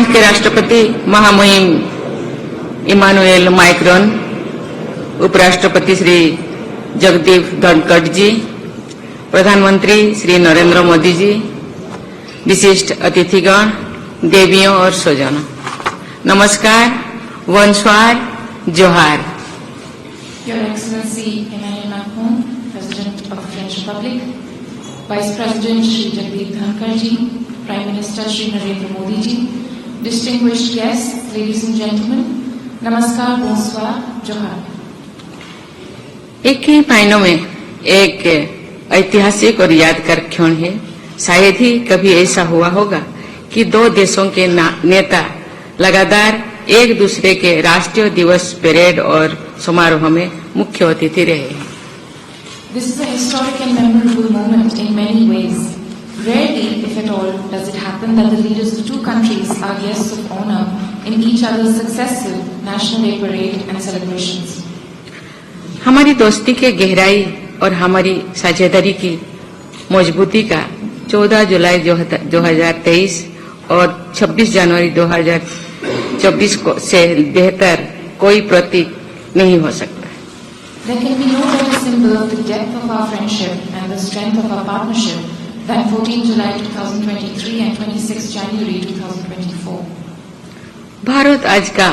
France के राष्ट्रपति महामहिम इमानुएल मैक्रोन, उपराष्ट्रपति श्री जगदीप धनखड़ जी, प्रधानमंत्री श्री नरेंद्र मोदी जी, विशिष्ट अतिथिगण, देवियों और स्वजनों, नमस्कार, वंशवार, जोहार। Your Excellency Emmanuel Macron, President of the French Republic, Vice President Shri Jagdeep Dhankar ji, Prime Minister Shri Narendra Modi ji, distinguished guests, ladies and gentlemen, namaskar, bonsoir, johar. एक ही महीनों में एक ऐतिहासिक और यादगार क्षण है। शायद ही कभी ऐसा हुआ होगा कि दो देशों के नेता लगातार एक दूसरे के राष्ट्रीय दिवस परेड और समारोह में मुख्य अतिथि रहे हैं। This is a historic and memorable moment in many ways. Rarely, if at all, does it happen that the leaders of two countries are guests of honor in each other's successive National Day parade and celebrations. हमारी दोस्ती के गहराई और हमारी साझेदारी की मजबूती का 14 जुलाई 2023 और 26 जनवरी 2024 से बेहतर कोई प्रतीक नहीं हो सकता। There can be no better symbol of the depth of our friendship and the strength of our partnership than 14 July 2023 and 26 January 2024. Bharat आज का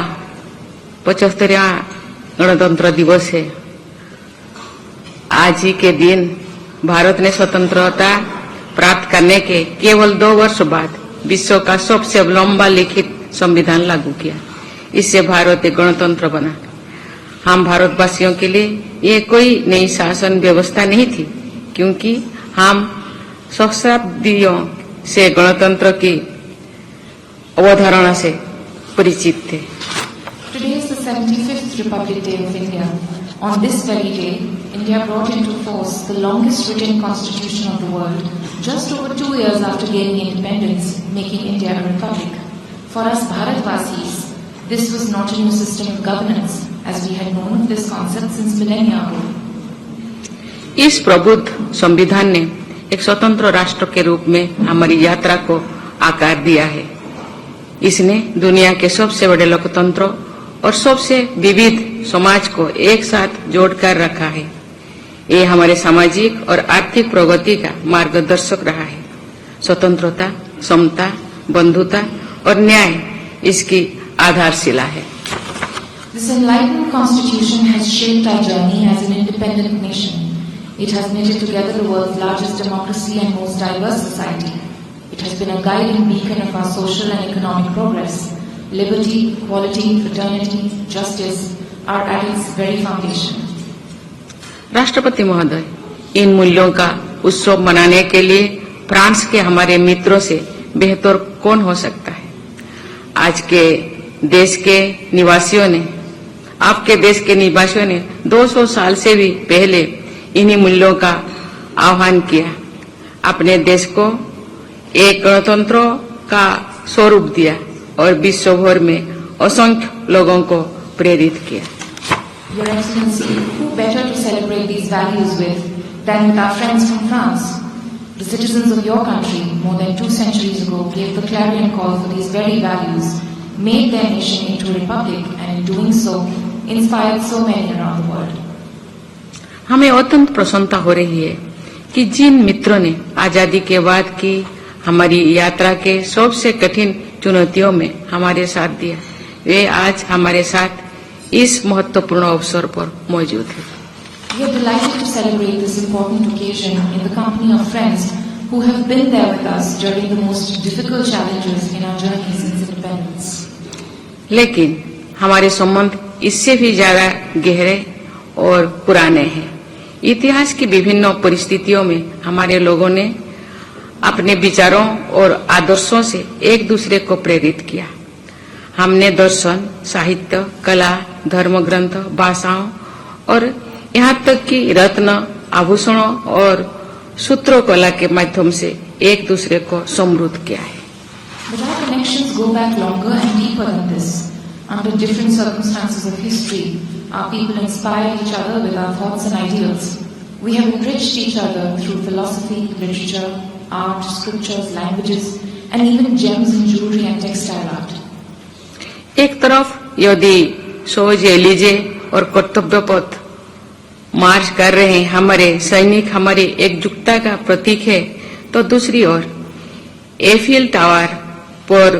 75वां गणतंत्र दिवस है। आज ही के दिन भारत ने स्वतंत्रता प्राप्त करने के केवल 2 वर्ष बाद विश्व का सबसे लंबा लिखित संविधान लागू किया। इससे भारत एक गणतंत्र बना। हम भारतवासियों के लिए ये कोई नई शासन व्यवस्था नहीं थी, क्योंकि हम सहस्राब्दियों से गणतंत्र की अवधारणा से परिचित थे। Today is the 75th Republic Day of India. On this very day, India brought into force the longest written constitution of the world, just over 2 years after gaining independence, making India a republic. For us Bharatvasis, this was not a new system of governance, as we had known of this concept since millennia ago. इस प्रबुद्ध संविधान ने एक स्वतंत्र राष्ट्र के रूप में हमारी यात्रा को आकार दिया है। इसने दुनिया के सबसे बड़े लोकतंत्र और सबसे विविध समाज को एक साथ जोड़कर रखा है। ये हमारे सामाजिक और आर्थिक प्रगति का मार्गदर्शक रहा है। स्वतंत्रता, समता, बंधुता और न्याय इसकी आधारशिला है। This enlightened constitution has shaped our journey as an independent nation. It has knitted together the world's largest democracy and most diverse society. It has been a guide and beacon of our social and economic progress. Liberty, equality, fraternity, justice are at its very foundation. राष्ट्रपति महोदय, इन मूल्यों का उत्सव मनाने के लिए France के हमारे मित्रों से बेहतर कौन हो सकता है। आज के देश के निवासियों ने, आपके देश के निवासियों ने 200 साल से भी पहले इन्हीं मूल्यों का आह्वान किया। अपने देश को एक गणतंत्र का स्वरूप दिया और विश्व भर में असंख्य लोगों को प्रेरित किया। Your Excellency, who better to celebrate these values with than with our friends from France? The citizens of your country, more than 2 centuries ago, gave the clarion call for these very values, made their nation into a republic, and in doing so, inspired so many around the world. हमें अत्यंत प्रसन्नता हो रही है कि जिन मित्रों ने आजादी के बाद की हमारी यात्रा के सबसे कठिन चुनौतियों में हमारे साथ दिया, वे आज हमारे साथ इस महत्वपूर्ण अवसर पर मौजूद हैं। We are delighted to celebrate this important occasion in the company of friends who have been there with us during the most difficult challenges in our journey since independence. लेकिन हमारे संबंध इससे भी ज्यादा गहरे और पुराने हैं। इतिहास की विभिन्न परिस्थितियों में हमारे लोगों ने अपने विचारों और आदर्शों से एक दूसरे को प्रेरित किया। हमने दर्शन, साहित्य, कला, धर्म ग्रंथ, भाषाओं और यहाँ तक कि रत्न, आभूषणों और सूत्रों कला के माध्यम से एक दूसरे को समृद्ध किया है। But our connections go back longer and deeper than this. Under different circumstances of history, our people inspired each other with our thoughts and ideals. We have enriched each other through philosophy, literature, art, scriptures, languages, and even gems in jewelry and textile art. एक तरफ यदि सोच एलिजे और कर्तव्य पथ मार्च कर रहे हमारे सैनिक हमारी एकजुटता का प्रतीक है, तो दूसरी ओर एफिल टावर पर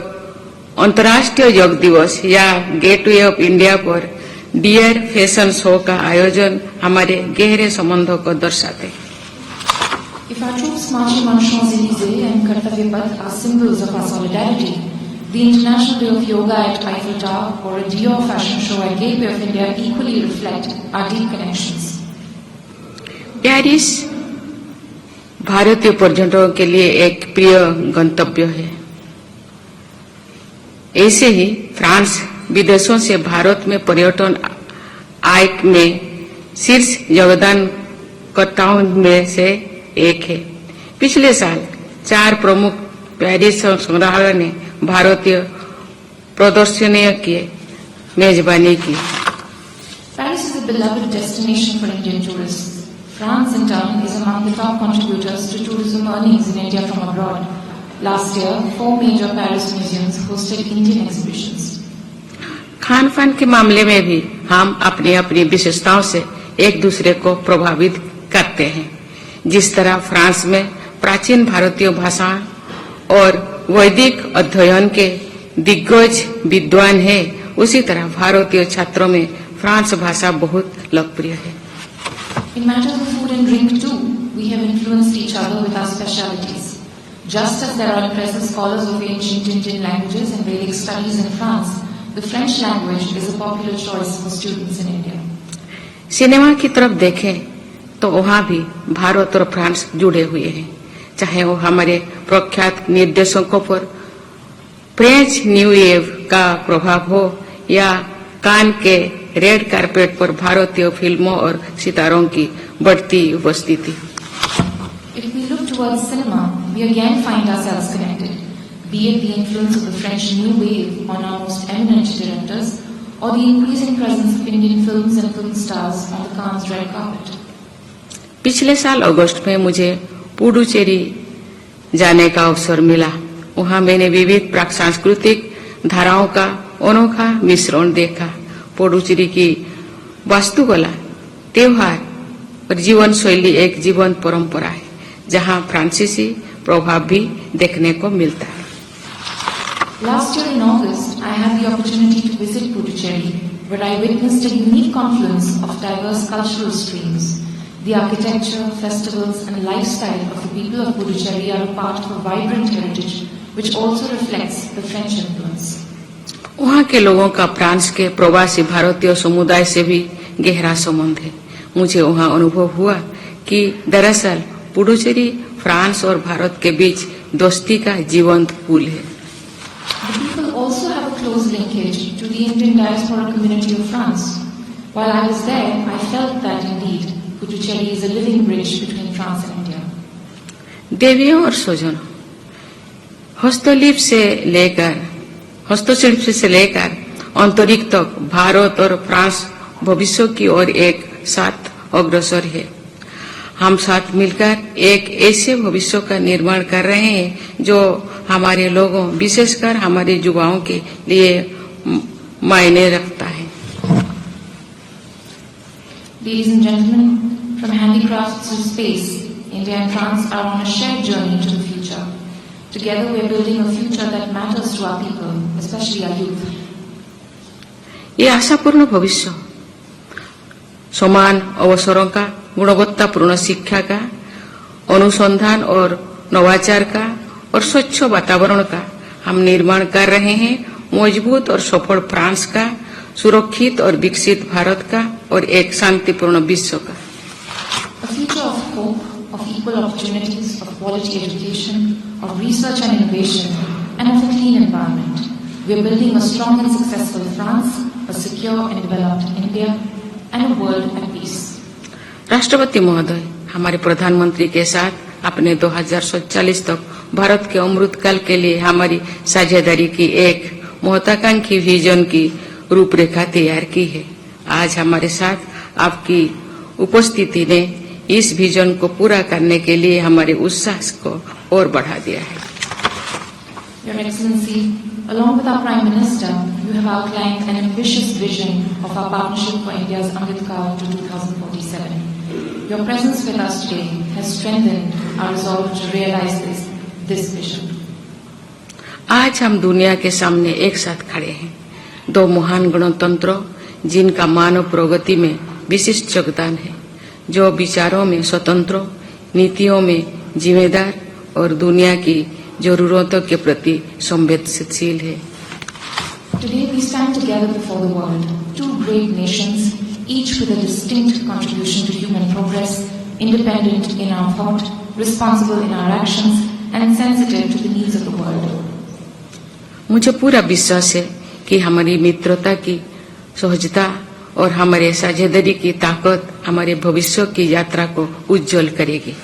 अंतर्राष्ट्रीय योग दिवस या गेटवे ऑफ इंडिया पर डियर फैशन शो का आयोजन हमारे गहरे संबंधों को दर्शाते हैं। If our troops marching on Champs-Élysées and Kartavya Path are symbols of our solidarity, the International Day of Yoga at Eiffel Tower or a Dior fashion show at Gateway of India equally reflect our deep connections. Paris भारतीय पर्यटकों के लिए एक प्रिय गंतव्य है। ऐसे ही France विदेशों से भारत में पर्यटन आय में शीर्ष योगदानकर्ताओं में से एक है। पिछले साल 4 प्रमुख पेरिस संग्रहालय ने भारतीय प्रदर्शनियों की मेजबानी की। Paris is a beloved destination for Indian tourists. France, in turn, is among the top contributors to tourism earnings in India from abroad. Last year, 4 major Paris museums hosted Indian exhibitions. Khan पान के मामले में भी हम अपनी अपनी विशेषताओं से एक दूसरे को प्रभावित करते हैं। जिस तरह फ्रांस में प्राचीन भारतीय भाषा और वैदिक अध्ययन के दिग्गज विद्वान हैं, उसी तरह भारतीय छात्रों में फ्रांस भाषा बहुत लोकप्रिय है। In matters of food and drink too, we have influenced each other with our specialities. Just as there are impressive scholars of ancient Indian languages and Vedic studies in France, the French language is a popular choice for students in India. Cinema की तरफ देखें तो वहाँ भी भारत और France जुड़े हुए हैं, चाहे वो हमारे प्रख्यात निर्देशकों पर फ्रेंच न्यू वेव का प्रभाव हो या कान के रेड कारपेट पर भारतीय फिल्मों और सितारों की बढ़ती उपस्थिति। If we look towards cinema, we again find ourselves connected, be it the influence of the French New Wave on our most eminent directors, or the increasing presence of Indian films and film stars on the Cannes red carpet. पिछले साल अगस्त में मुझे पुडुचेरी जाने का अवसर मिला। वहाँ मैंने विविध प्राक सांस्कृतिक धाराओं का अनोखा मिश्रण देखा। पुडुचेरी की वास्तुकला, त्योहार और जीवन शैली एक जीवन परंपरा है, जहाँ फ्रांसीसी प्रभाव भी देखने को मिलता है। Last year in August, I had the opportunity to visit Puducherry, where I witnessed a unique confluence of diverse cultural streams. The architecture, festivals and lifestyle of the people of Puducherry are a part of a vibrant heritage, which also reflects the French influence. वहाँ के लोगों का France के प्रवासी भारतीय समुदाय से भी गहरा संबंध है। मुझे वहाँ अनुभव हुआ कि दरअसल पुडुचेरी फ्रांस और भारत के बीच दोस्ती का जीवंत पुल है। The people also have a close linkage to the Indian diaspora community of France. While I was there, I felt that indeed Puducherry is a living bridge between France and India. देवियों और स्वजनों, हस्तशिल्प से लेकर अंतरिक्ष तक भारत और France भविष्य की ओर एक साथ अग्रसर है। हम साथ मिलकर एक ऐसे भविष्य का निर्माण कर रहे हैं जो हमारे लोगों, विशेषकर हमारे युवाओं के लिए मायने रखता है। Ladies and gentlemen, from handicrafts to space, India and France are on a shared journey to the future. Together we are building a future that matters to our people, especially our youth. ये आशापूर्ण भविष्य समान अवसरों का, गुणवत्तापूर्ण शिक्षा का, अनुसंधान और नवाचार का और स्वच्छ वातावरण का हम निर्माण कर रहे हैं। मजबूत और सफल फ्रांस का, सुरक्षित और विकसित भारत का और एक शांतिपूर्ण विश्व का। A future of hope, of equal opportunities, of quality education, of research and innovation, and of a clean environment. We are building a strong and successful France, a secure and developed India, and a world at peace. राष्ट्रपति महोदय, हमारे प्रधानमंत्री के साथ अपने 2047 तक भारत के अमृतकाल के लिए हमारी साझेदारी की एक महत्वाकांक्षी विजन की रूपरेखा तैयार की है। आज हमारे साथ आपकी उपस्थिति ने इस विजन को पूरा करने के लिए हमारे उत्साह को और बढ़ा दिया है। Your Excellency, along with our Prime Minister, you have outlined an ambitious vision of our partnership for India's Amrit Kaal to 2047. Your presence with us today has strengthened our resolve to realize this vision. आज हम दुनिया के सामने एक साथ खड़े हैं, दो महान गणतंत्रों जिनका मानव प्रगति में विशिष्ट योगदान है, जो विचारों में स्वतंत्र, नीतियों में जिम्मेदार और दुनिया की जरूरतों के प्रति संवेदनशील है. Today we stand together before the world, two great nations, each with a distinct contribution to human progress, independent in our thought, responsible in our actions, and sensitive to the needs of the world. मुझे पूरा विश्वास है कि हमारी मित्रता की सहजता और हमारे साझेदारी की ताकत हमारे भविष्य की यात्रा को उज्जवल करेगी.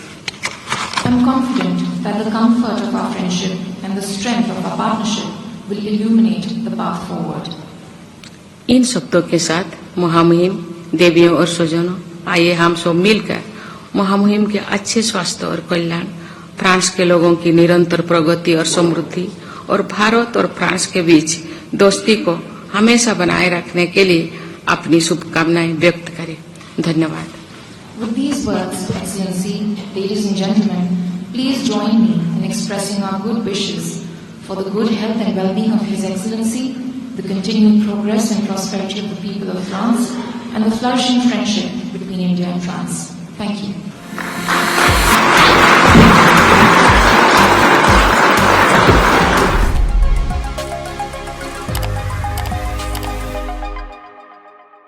I am confident that the comfort of our friendship and the strength of our partnership will illuminate the path forward. इन शब्दों के साथ महामहिम देवियों और स्वजनों, आइए हम सब मिलकर महामहिम के अच्छे स्वास्थ्य और कल्याण, फ्रांस के लोगों की निरंतर प्रगति और समृद्धि और भारत और फ्रांस के बीच दोस्ती को हमेशा बनाए रखने के लिए अपनी शुभकामनाएं व्यक्त करें. धन्यवाद. With these words, Excellency, ladies and gentlemen, please join me in expressing our good wishes for the good health and well-being of His Excellency, the continued progress and prosperity of the people of France, and the flourishing friendship between India and France. Thank you.